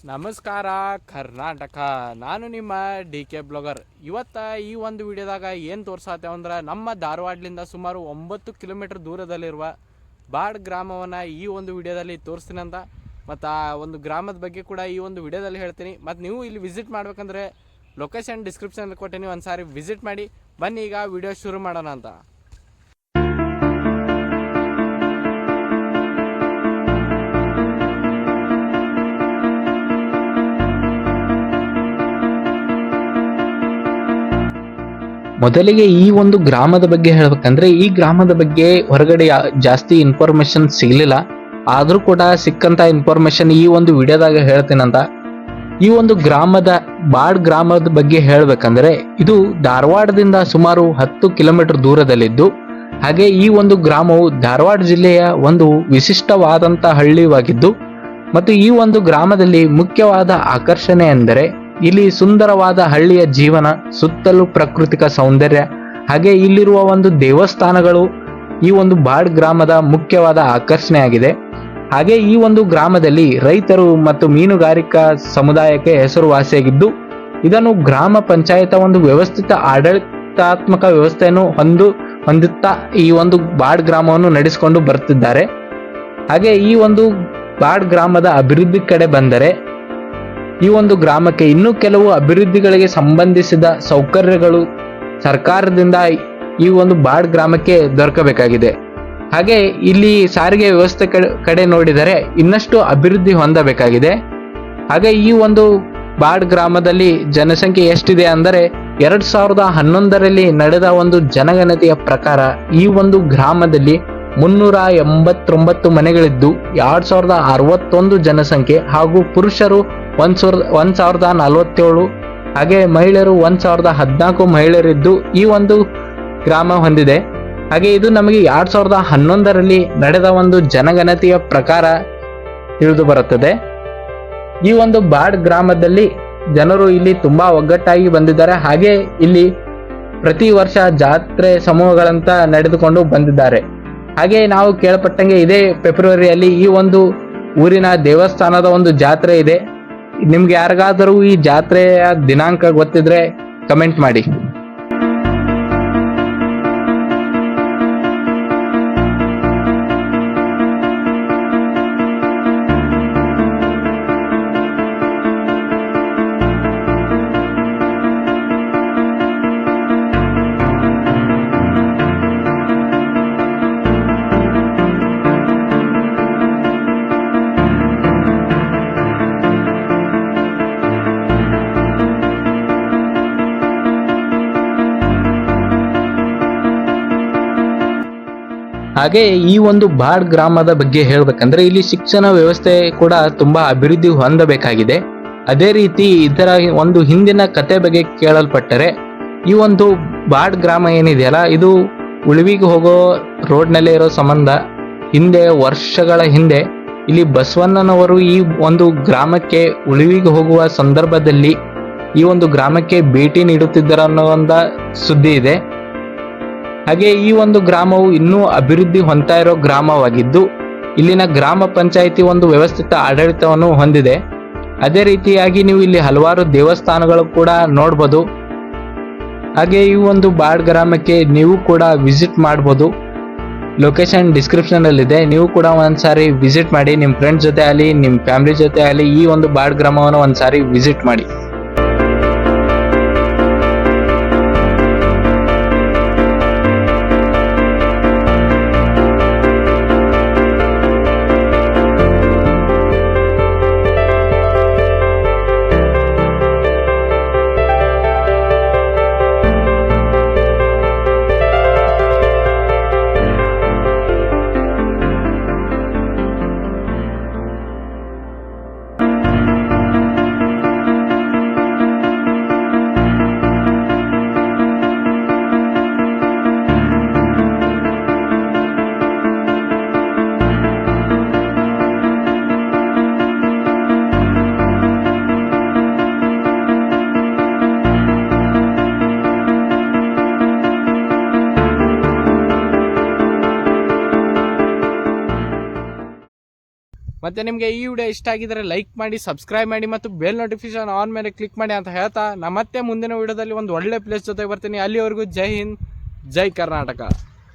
ನಮಸ್ಕಾರ ಕರ್ನಾಟಕ. ನಾನು ನಿಮ್ಮ DK ಬ್ಲಾಗರ್. ಇವತ್ತು ಈ ಒಂದು ವಿಡಿಯೋದಾಗ ಏನು ತೋರ್ಸಾತೇವೆ ಅಂದ್ರೆ ನಮ್ಮ ಧಾರವಾಡದಿಂದ ಸುಮಾರು 9 ಕಿಲೋಮೀಟರ್ ದೂರದಲ್ಲಿರುವ ಬಾಡ್ ಗ್ರಾಮವನ್ನು ಈ ಒಂದು ವಿಡಿಯೋದಲ್ಲಿ ತೋರಿಸ್ತೀನಿ ಅಂತ. ಮತ್ತು ಆ ಒಂದು ಗ್ರಾಮದ ಬಗ್ಗೆ ಕೂಡ ಈ ಒಂದು ವಿಡಿಯೋದಲ್ಲಿ ಹೇಳ್ತೀನಿ. ಮತ್ತು ನೀವು ಇಲ್ಲಿ ವಿಸಿಟ್ ಮಾಡ್ಬೇಕಂದ್ರೆ ಲೊಕೇಶನ್ ಡಿಸ್ಕ್ರಿಪ್ಷನಲ್ಲಿ ಕೊಟ್ಟಿನಿ, ಒಂದು ಸಾರಿ ವಿಸಿಟ್ ಮಾಡಿ. ಬನ್ನಿ ಈಗ ವಿಡಿಯೋ ಶುರು ಮಾಡೋಣ ಅಂತ. ಮೊದಲಿಗೆ ಈ ಒಂದು ಗ್ರಾಮದ ಬಗ್ಗೆ ಹೇಳ್ಬೇಕಂದ್ರೆ ಈ ಗ್ರಾಮದ ಬಗ್ಗೆ ಹೊರಗಡೆ ಜಾಸ್ತಿ ಇನ್ಫಾರ್ಮೇಶನ್ ಸಿಗ್ಲಿಲ್ಲ. ಆದ್ರೂ ಕೂಡ ಸಿಕ್ಕಂತ ಇನ್ಫಾರ್ಮೇಶನ್ ಈ ಒಂದು ವಿಡಿಯೋದಾಗ ಹೇಳ್ತೀನಂತ. ಈ ಒಂದು ಬಾಡ್ ಗ್ರಾಮದ ಬಗ್ಗೆ ಹೇಳ್ಬೇಕಂದ್ರೆ ಇದು ಧಾರವಾಡದಿಂದ ಸುಮಾರು 10 ಕಿಲೋಮೀಟರ್ ದೂರದಲ್ಲಿದ್ದು, ಹಾಗೆ ಈ ಒಂದು ಗ್ರಾಮವು ಧಾರವಾಡ ಜಿಲ್ಲೆಯ ಒಂದು ವಿಶಿಷ್ಟವಾದಂತ ಹಳ್ಳಿಯಾಗಿದ್ದು, ಮತ್ತು ಈ ಒಂದು ಗ್ರಾಮದಲ್ಲಿ ಮುಖ್ಯವಾದ ಆಕರ್ಷಣೆ ಎಂದರೆ ಇಲ್ಲಿ ಸುಂದರವಾದ ಹಳ್ಳಿಯ ಜೀವನ, ಸುತ್ತಲೂ ಪ್ರಾಕೃತಿಕ ಸೌಂದರ್ಯ, ಹಾಗೆ ಇಲ್ಲಿರುವ ಒಂದು ದೇವಸ್ಥಾನಗಳು ಈ ಒಂದು ಬಾಡ್ ಗ್ರಾಮದ ಮುಖ್ಯವಾದ ಆಕರ್ಷಣೆ ಆಗಿದೆ. ಹಾಗೆ ಈ ಒಂದು ಗ್ರಾಮದಲ್ಲಿ ರೈತರು ಮತ್ತು ಮೀನುಗಾರಿಕಾ ಸಮುದಾಯಕ್ಕೆ ಹೆಸರುವಾಸಿಯಾಗಿದ್ದು, ಇದನ್ನು ಗ್ರಾಮ ಪಂಚಾಯತ ಒಂದು ವ್ಯವಸ್ಥಿತ ಆಡಳಿತಾತ್ಮಕ ವ್ಯವಸ್ಥೆಯನ್ನು ಹೊಂದುತ್ತಾ ಈ ಒಂದು ಬಾಡ್ ಗ್ರಾಮವನ್ನು ನಡೆಸಿಕೊಂಡು ಬರುತ್ತಿದ್ದಾರೆ. ಹಾಗೆ ಈ ಒಂದು ಬಾಡ್ ಗ್ರಾಮದ ಅಭಿವೃದ್ಧಿ ಕಡೆ ಬಂದರೆ ಈ ಒಂದು ಗ್ರಾಮಕ್ಕೆ ಇನ್ನೂ ಕೆಲವು ಅಭಿವೃದ್ಧಿಗಳಿಗೆ ಸಂಬಂಧಿಸಿದ ಸೌಕರ್ಯಗಳು ಸರ್ಕಾರದಿಂದ ಈ ಒಂದು ಬಾಡ್ ಗ್ರಾಮಕ್ಕೆ ದೊರಕಬೇಕಾಗಿದೆ. ಹಾಗೆ ಇಲ್ಲಿ ಸಾರಿಗೆ ವ್ಯವಸ್ಥೆ ಕಡೆ ನೋಡಿದರೆ ಇನ್ನಷ್ಟು ಅಭಿವೃದ್ಧಿ ಹೊಂದಬೇಕಾಗಿದೆ. ಹಾಗೆ ಈ ಒಂದು ಬಾಡ್ ಗ್ರಾಮದಲ್ಲಿ ಜನಸಂಖ್ಯೆ ಎಷ್ಟಿದೆ ಅಂದರೆ 2011ರಲ್ಲಿ ನಡೆದ ಒಂದು ಜನಗಣತಿಯ ಪ್ರಕಾರ ಈ ಒಂದು ಗ್ರಾಮದಲ್ಲಿ 389 ಮನೆಗಳಿದ್ದು 2061 ಜನಸಂಖ್ಯೆ, ಹಾಗೂ ಪುರುಷರು 1047, ಹಾಗೆ ಮಹಿಳೆಯರು 1014 ಮಹಿಳೆಯರಿದ್ದು ಈ ಒಂದು ಗ್ರಾಮ ಹೊಂದಿದೆ. ಹಾಗೆ ಇದು ನಮಗೆ 2011ರಲ್ಲಿ ನಡೆದ ಒಂದು ಜನಗಣತಿಯ ಪ್ರಕಾರ ತಿಳಿದು ಬರುತ್ತದೆ. ಈ ಒಂದು ಬಾಡ್ ಗ್ರಾಮದಲ್ಲಿ ಜನರು ಇಲ್ಲಿ ತುಂಬಾ ಒಗ್ಗಟ್ಟಾಗಿ ಬಂದಿದ್ದಾರೆ. ಹಾಗೆ ಇಲ್ಲಿ ಪ್ರತಿ ವರ್ಷ ಜಾತ್ರೆ ಸಮೂಹಗಳಂತ ನಡೆದುಕೊಂಡು ಬಂದಿದ್ದಾರೆ. ಹಾಗೆ ನಾವು ಕೇಳಪಟ್ಟಂಗೆ ಇದೇ ಫೆಬ್ರವರಿಯಲ್ಲಿ ಈ ಒಂದು ಊರಿನ ದೇವಸ್ಥಾನದ ಒಂದು ಜಾತ್ರೆ ಇದೆ. ನಿಮ್ಗೆ ಯಾರಿಗಾದರೂ ಈ ಜಾತ್ರೆಯ ದಿನಾಂಕ ಗೊತ್ತಿದ್ರೆ ಕಮೆಂಟ್ ಮಾಡಿ. ಹಾಗೆ ಈ ಒಂದು ಬಾಡ್ ಗ್ರಾಮದ ಬಗ್ಗೆ ಹೇಳ್ಬೇಕಂದ್ರೆ ಇಲ್ಲಿ ಶಿಕ್ಷಣ ವ್ಯವಸ್ಥೆ ಕೂಡ ತುಂಬಾ ಅಭಿವೃದ್ಧಿ ಹೊಂದಬೇಕಾಗಿದೆ. ಅದೇ ರೀತಿ ಇದರ ಒಂದು ಹಿಂದಿನ ಕತೆ ಬಗ್ಗೆ ಕೇಳಲ್ಪಟ್ಟರೆ ಈ ಒಂದು ಬಾಡ್ ಗ್ರಾಮ ಏನಿದೆಯಲ್ಲ, ಇದು ಉಳಿವಿಗೆ ಹೋಗೋ ರೋಡ್ನಲ್ಲೇ ಇರೋ ಸಂಬಂಧ ವರ್ಷಗಳ ಹಿಂದೆ ಇಲ್ಲಿ ಬಸವಣ್ಣನವರು ಈ ಒಂದು ಗ್ರಾಮಕ್ಕೆ ಉಳಿವಿಗೆ ಹೋಗುವ ಸಂದರ್ಭದಲ್ಲಿ ಈ ಒಂದು ಗ್ರಾಮಕ್ಕೆ ಭೇಟಿ ನೀಡುತ್ತಿದ್ದರ ಅನ್ನೋ ಒಂದು ಸುದ್ದಿ ಇದೆ. ಹಾಗೆ ಈ ಒಂದು ಗ್ರಾಮವು ಇನ್ನೂ ಅಭಿವೃದ್ಧಿ ಹೊಂದ್ತಾ ಇರೋ ಗ್ರಾಮವಾಗಿದ್ದು, ಇಲ್ಲಿನ ಗ್ರಾಮ ಪಂಚಾಯಿತಿ ಒಂದು ವ್ಯವಸ್ಥಿತ ಆಡಳಿತವನ್ನು ಹೊಂದಿದೆ. ಅದೇ ರೀತಿಯಾಗಿ ನೀವು ಇಲ್ಲಿ ಹಲವಾರು ದೇವಸ್ಥಾನಗಳು ಕೂಡ ನೋಡ್ಬೋದು. ಹಾಗೆ ಈ ಒಂದು ಬಾಡ್ ಗ್ರಾಮಕ್ಕೆ ನೀವು ಕೂಡ ವಿಸಿಟ್ ಮಾಡ್ಬೋದು. ಲೊಕೇಶನ್ ಡಿಸ್ಕ್ರಿಪ್ಷನ್ ಅಲ್ಲಿ ಇದೆ. ನೀವು ಕೂಡ ಒಂದ್ಸಾರಿ ವಿಸಿಟ್ ಮಾಡಿ, ನಿಮ್ಮ ಫ್ರೆಂಡ್ಸ್ ಜೊತೆ ಆಗಲಿ ನಿಮ್ಮ ಫ್ಯಾಮಿಲಿ ಜೊತೆ ಆಗಲಿ ಈ ಒಂದು ಬಾಡ್ ಗ್ರಾಮವನ್ನು ಒಂದ್ಸಾರಿ ವಿಸಿಟ್ ಮಾಡಿ. ಮತ್ತು ನಿಮಗೆ ಈ ವಿಡಿಯೋ ಇಷ್ಟ ಆಗಿದ್ದರೆ ಲೈಕ್ ಮಾಡಿ, ಸಬ್ಸ್ಕ್ರೈಬ್ ಮಾಡಿ ಮತ್ತು ಬೆಲ್ ನೋಟಿಫಿಕೇಶನ್ ಆನ್ ಮೇಲೆ ಕ್ಲಿಕ್ ಮಾಡಿ ಅಂತ ಹೇಳ್ತಾ, ನಾ ಮತ್ತೆ ಮುಂದಿನ ವಿಡಿಯೋದಲ್ಲಿ ಒಂದು ಒಳ್ಳೆ ಪ್ಲೇಸ್ ಜೊತೆ ಬರ್ತೀನಿ. ಅಲ್ಲಿವರೆಗೂ ಜೈ ಹಿಂದ್, ಜೈ ಕರ್ನಾಟಕ.